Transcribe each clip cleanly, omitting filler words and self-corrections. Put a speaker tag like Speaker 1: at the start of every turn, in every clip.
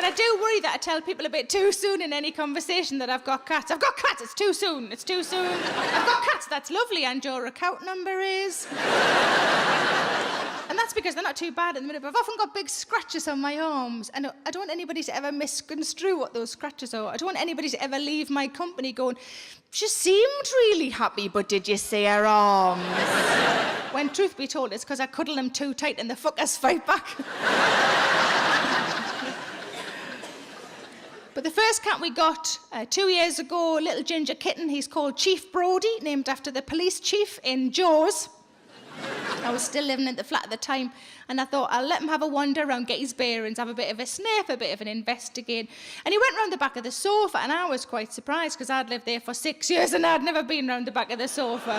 Speaker 1: But I do worry that I tell people a bit too soon in any conversation that I've got cats. I've got cats, it's too soon, it's too soon. I've got cats, that's lovely, and your account number is... And that's because they're not too bad at the minute, but I've often got big scratches on my arms, and I don't want anybody to ever misconstrue what those scratches are. I don't want anybody to ever leave my company going, she seemed really happy, but did you see her arms? When truth be told, it's because I cuddle them too tight and the fuckers fight back. But the first cat we got 2 years ago, a little ginger kitten, he's called Chief Brody, named after the police chief in Jaws. I was still living at the flat at the time, and I thought I'll let him have a wander around, get his bearings, have a bit of a sniff, a bit of an investigate. And he went round the back of the sofa, and I was quite surprised because I'd lived there for 6 years and I'd never been round the back of the sofa.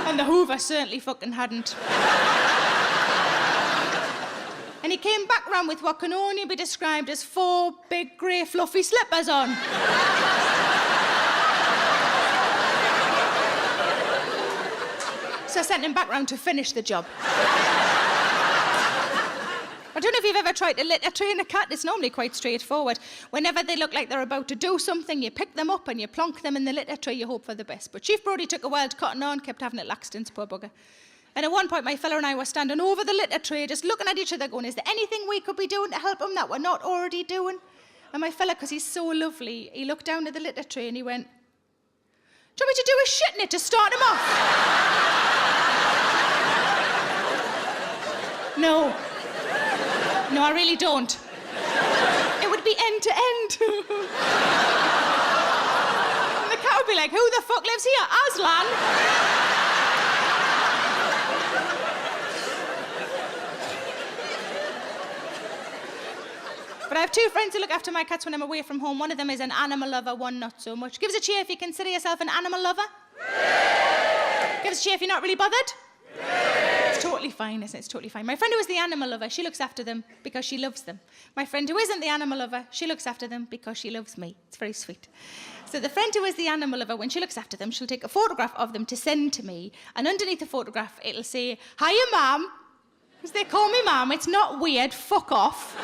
Speaker 1: And the Hoover certainly fucking hadn't. And he came back round with what can only be described as 4 big grey fluffy slippers on. So I sent him back round to finish the job. I don't know if you've ever tried to litter train a cat. It's normally quite straightforward. Whenever they look like they're about to do something, you pick them up and you plonk them in the litter tray, you hope for the best. But Chief Brody took a wild cotton on, kept having it Laxton's, poor bugger. And at one point, my fella and I were standing over the litter tray, just looking at each other going, is there anything we could be doing to help him that we're not already doing? And my fella, because he's so lovely, he looked down at the litter tray and he went, do you want me to do a shit in it to start him off? No. No, I really don't. It would be end to end. And the cat would be like, who the fuck lives here? Aslan? But I have 2 friends who look after my cats when I'm away from home. One of them is an animal lover, one not so much. Give us a cheer if you consider yourself an animal lover. Give us a cheer if you're not really bothered. It's totally fine, isn't it? It's totally fine. My friend who is the animal lover, she looks after them because she loves them. My friend who isn't the animal lover, she looks after them because she loves me. It's very sweet. So the friend who is the animal lover, when she looks after them, she'll take a photograph of them to send to me, and underneath the photograph, it'll say, hiya, ma'am. Because they call me ma'am. It's not weird. Fuck off.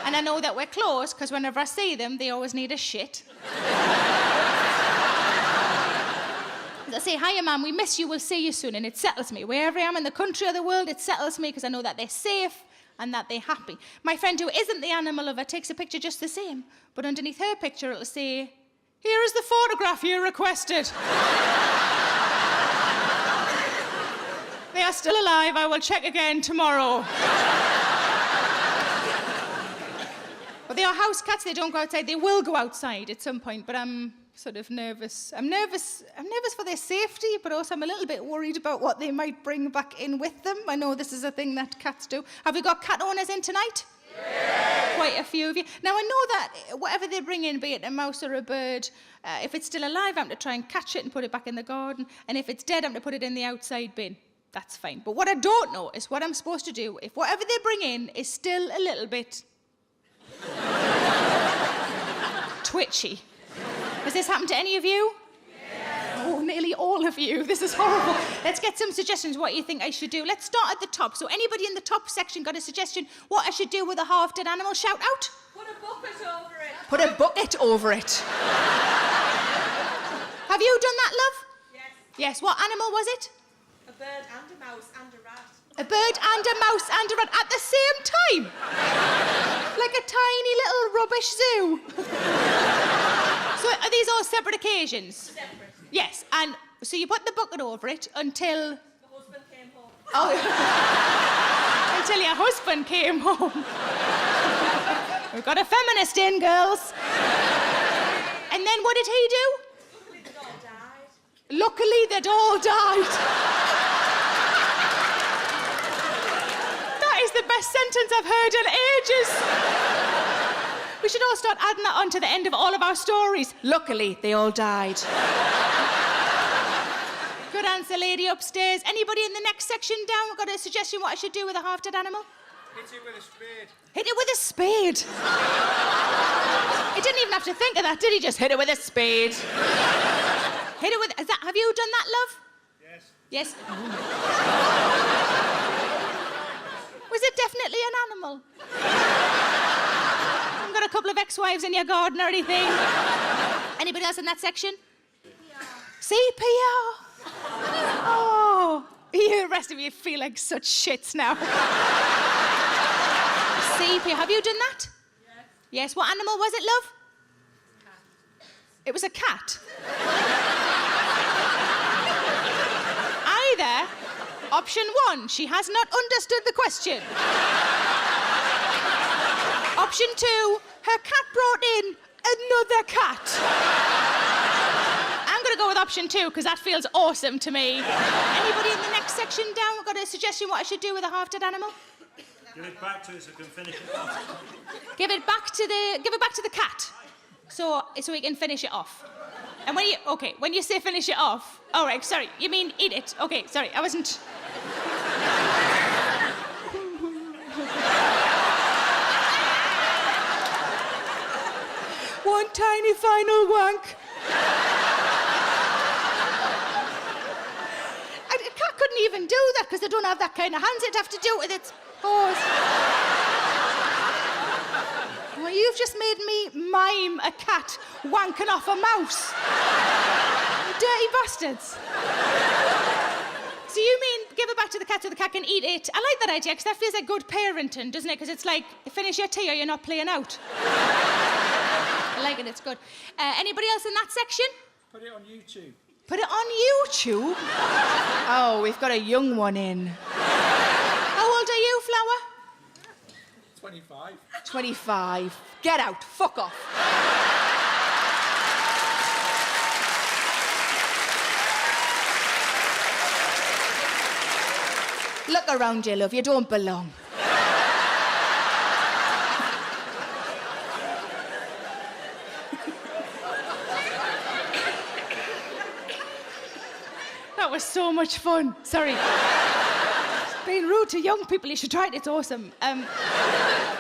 Speaker 1: And I know that we're close, because whenever I see them, they always need a shit. They say, hiya, ma'am, we miss you, we'll see you soon, and it settles me. Wherever I am in the country or the world, it settles me, because I know that they're safe and that they're happy. My friend who isn't the animal lover takes a picture just the same, but underneath her picture, it'll say, here is the photograph you requested. They are still alive, I will check again tomorrow. But they are house cats, they don't go outside. They will go outside at some point, but I'm sort of nervous. I'm nervous for their safety, but also I'm a little bit worried about what they might bring back in with them. I know this is a thing that cats do. Have we got cat owners in tonight? Yeah. Quite a few of you. Now, I know that whatever they bring in, be it a mouse or a bird, if it's still alive, I'm to try and catch it and put it back in the garden, and if it's dead, I'm to put it in the outside bin. That's fine. But what I don't know is what I'm supposed to do if whatever they bring in is still a little bit twitchy. Has this happened to any of you? Yeah. Oh, nearly all of you. This is horrible. Let's get some suggestions what you think I should do. Let's start at the top. So anybody in the top section got a suggestion what I should do with a half-dead animal? Shout out.
Speaker 2: Put a bucket over it.
Speaker 1: Put a bucket over it. Have you done that, love?
Speaker 2: Yes.
Speaker 1: Yes. What animal was it?
Speaker 2: A bird and a mouse and a rat.
Speaker 1: A bird and a mouse and a rat at the same time? Like a tiny little rubbish zoo. So are these all separate occasions?
Speaker 2: Separate.
Speaker 1: Yes, and so you put the bucket over it until...
Speaker 2: The husband came home.
Speaker 1: Oh, until your husband came home. We've got a feminist in, girls. And then what did he do?
Speaker 2: Luckily they'd all died.
Speaker 1: Luckily they'd all died. That is the best sentence I've heard in ages. We should all start adding that on to the end of all of our stories. Luckily, they all died. Good answer, lady upstairs. Anybody in the next section down got a suggestion what I should do with a half-dead animal?
Speaker 3: Hit it with a spade.
Speaker 1: Hit it with a spade. He didn't even have to think of that, did he? Just hit it with a spade. Hit it with... Have you done that, love?
Speaker 3: Yes.
Speaker 1: Yes. Was it definitely an animal? couple of ex-wives in your garden or anything? Anybody else in that section? CPR. Oh, you, the rest of you feel like such shits now. CPR. Have you done that? Yes. Yes. What animal was it, love? Cat. It was a cat. Either option 1, she has not understood the question. Option 2, her cat brought in another cat. I'm going to go with option 2 because that feels awesome to me. Anybody in the next section down got a suggestion what I should do with a half-dead animal?
Speaker 3: Give it back to us so we can finish it off.
Speaker 1: Give it back to the cat, so we can finish it off. And when you say finish it off, all right, sorry, you mean eat it? Okay, sorry, I wasn't. One tiny final wank. A cat couldn't even do that because they don't have that kind of hands. It'd have to do it with its paws. Well, you've just made me mime a cat wanking off a mouse. You dirty bastards. So you mean give it back to the cat so the cat can eat it? I like that idea because that feels like good parenting, doesn't it? Because it's like, finish your tea or you're not playing out. I like it, it's good. Anybody else in that section?
Speaker 3: Put it on YouTube.
Speaker 1: Put it on YouTube? Oh, we've got a young one in. How old are you, Flower?
Speaker 3: 25.
Speaker 1: 25. Get out. Fuck off. Look around you, love. You don't belong. That was so much fun. Sorry. Being rude to young people, you should try it. It's awesome.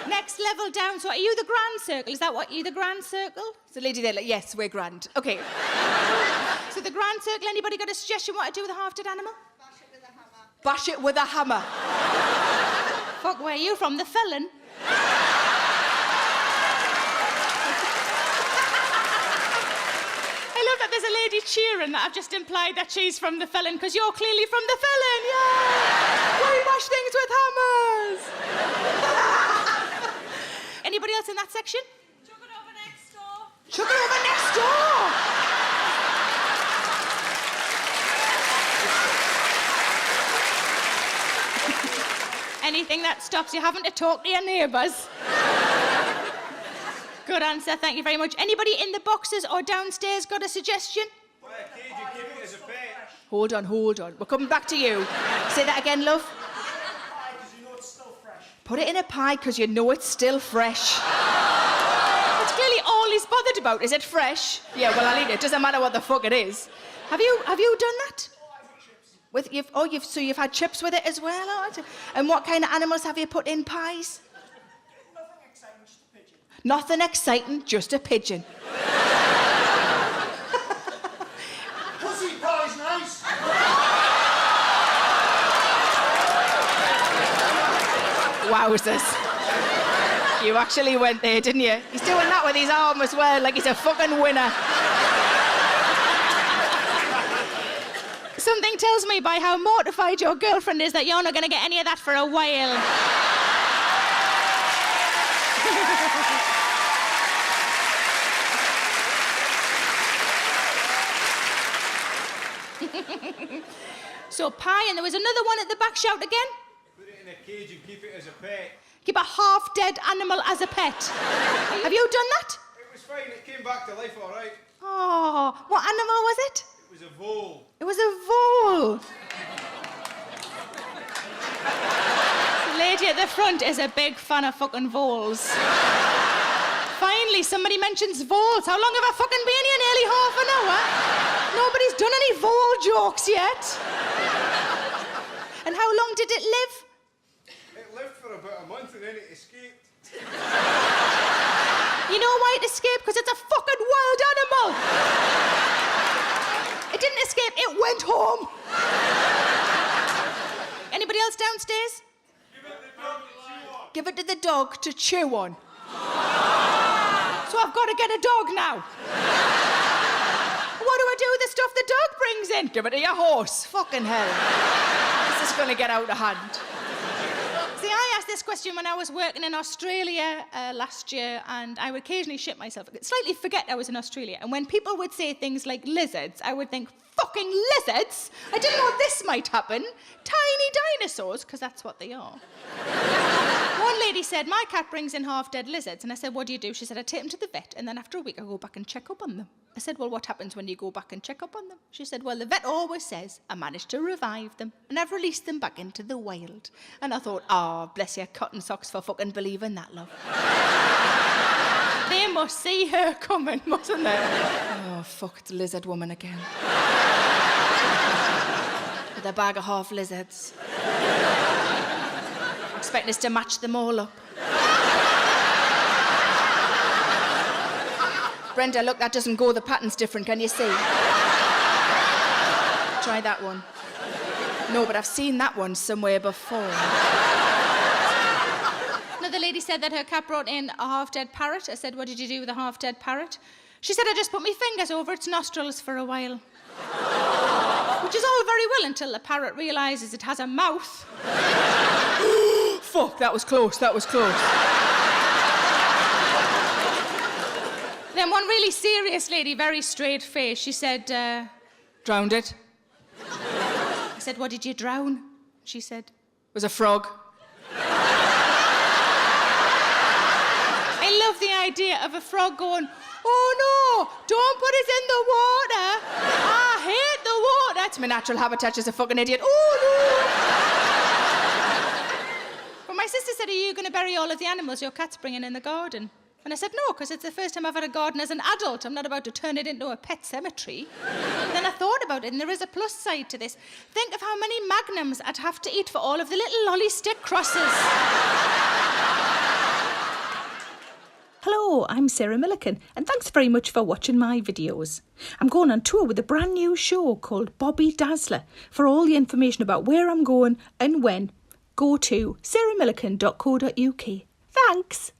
Speaker 1: Next level down. So are you the grand circle? Is that what you the grand circle? It's a lady there like, yes, we're grand. Okay. So the grand circle, anybody got a suggestion what to do with a half-dead animal? Bash it with a hammer. Fuck, where are you from? The Felon? I love that there's a lady cheering that I've just implied that she's from The Felon because you're clearly from The Felon. Yeah! We bash things with hammers. Anybody else in that section?
Speaker 2: Chuck it over next door.
Speaker 1: Chuck it over next door. Anything that stops you having to talk to your neighbours. Good answer, thank you very much. Anybody in the boxes or downstairs got a suggestion?
Speaker 3: Well, kid, you keep it as a pet.
Speaker 1: Hold on. We're coming back to you. Say that again, love.
Speaker 3: Because you know it's still fresh.
Speaker 1: Put it in a pie because you know it's still fresh. That's clearly all he's bothered about. Is it fresh? Yeah, well, I'll eat it. Doesn't matter what the fuck it is. Have you done that? So you've had chips with it as well? Oh, and what kind of animals have you put in pies?
Speaker 3: Nothing exciting, just a pigeon.
Speaker 1: Nothing exciting, just a pigeon.
Speaker 3: Pussy pie's nice.
Speaker 1: Wowzers. You actually went there, didn't you? He's doing that with his arm as well, like he's a fucking winner. Something tells me by how mortified your girlfriend is that you're not going to get any of that for a while. So pie, and there was another one at the back. Shout again.
Speaker 3: Put it in a cage and keep it as a pet.
Speaker 1: Keep a half-dead animal as a pet. Have you done that?
Speaker 3: It was fine, it came back to life all right.
Speaker 1: Oh, what animal was it?
Speaker 3: It was a vole.
Speaker 1: It was a vole. The lady at the front is a big fan of fucking voles. Finally, somebody mentions voles. How long have I fucking been here? Nearly half an hour. Nobody's done any vole jokes yet. And how long did it live?
Speaker 3: It lived for about a month and then it escaped.
Speaker 1: You know why it escaped? Because it's a fucking wild animal. It didn't escape, it went home. Anybody else downstairs?
Speaker 3: Give it to the dog to chew on.
Speaker 1: Give it to the dog to chew on. I've got to get a dog now. What do I do with the stuff the dog brings in? Give it to your horse. Fucking hell. This is going to get out of hand. See, I asked this question when I was working in Australia last year, and I would occasionally shit myself. I'd slightly forget I was in Australia. And when people would say things like lizards, I would think, fucking lizards? I didn't know this might happen. Tiny dinosaurs, because that's what they are. One lady said, my cat brings in half-dead lizards. And I said, what do you do? She said, I take them to the vet, and then after a week I go back and check up on them. I said, well, what happens when you go back and check up on them? She said, well, the vet always says I managed to revive them, and I've released them back into the wild. And I thought, oh, bless your cotton socks for fucking believing that, love. They must see her coming, mustn't they? Oh, fuck, it's lizard woman again. With a bag of half lizards. Expecting us to match them all up. Brenda, look, that doesn't go. The pattern's different, can you see? Try that one. No, but I've seen that one somewhere before. Another lady said that her cat brought in a half-dead parrot. I said, what did you do with a half-dead parrot? She said, I just put my fingers over its nostrils for a while. Which is all very well until the parrot realises it has a mouth. Fuck, that was close, that was close. Then one really serious lady, very straight face, she said, drowned it. I said, what did you drown? She said, it was a frog. I love the idea of a frog going, oh no, don't put us in the water. I hate the water. It's my natural habitat, she's a fucking idiot. Oh no. But my sister said, are you going to bury all of the animals your cat's bringing in the garden? And I said, no, because it's the first time I've had a garden as an adult. I'm not about to turn it into a pet cemetery. Then I thought about it, and there is a plus side to this. Think of how many magnums I'd have to eat for all of the little lolly stick crosses.
Speaker 4: Hello, I'm Sarah Millican, and thanks very much for watching my videos. I'm going on tour with a brand new show called Bobby Dazzler. For all the information about where I'm going and when, go to sarahmillican.co.uk. Thanks!